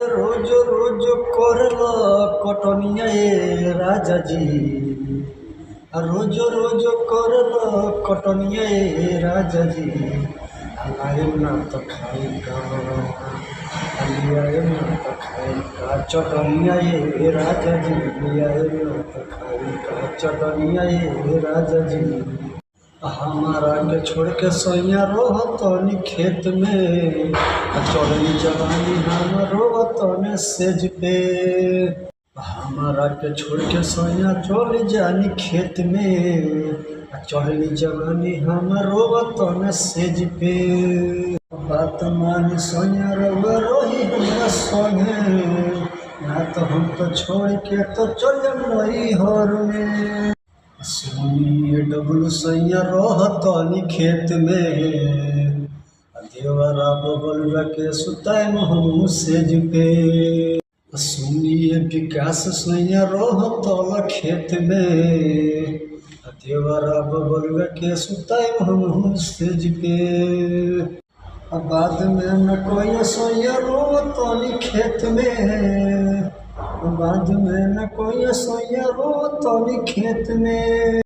रोज रोज करला कटनिया ए राजा जी। रोज रोज करला कटनिया ए राजा जी। लाएम ना तो खाई का, लियाएम ना तो खाई का चटनिया ए राजा जी। लियाएम ना तो खाई का चटनिया ए राजा जी। हमारा के छोड़ के सैया रोहतनी खेत में, चढ़ी जवानी हम रोहतने सेज पे। हमारा के छोड़ के सैया चढ़ जानी खेत में, चढ़ली जवानी हम रोहतने सेज पे। बात मानी सैया रउआ रही हमरा संगे, ना तो हम तो छोड़ के तो चल नई हर में। सुनिए डबलू सैया रहतनी खेत में, देवरा बबलुआ के सुताएम हम सेज पे। सुनिए विकास सैया रहतल खेत में, देवरा बबलुआ के सुताएम हम सेज पे। बाद में न कोई सैया रहतनी खेत में, बाद में न कोई सैया रोहतनी खेत में।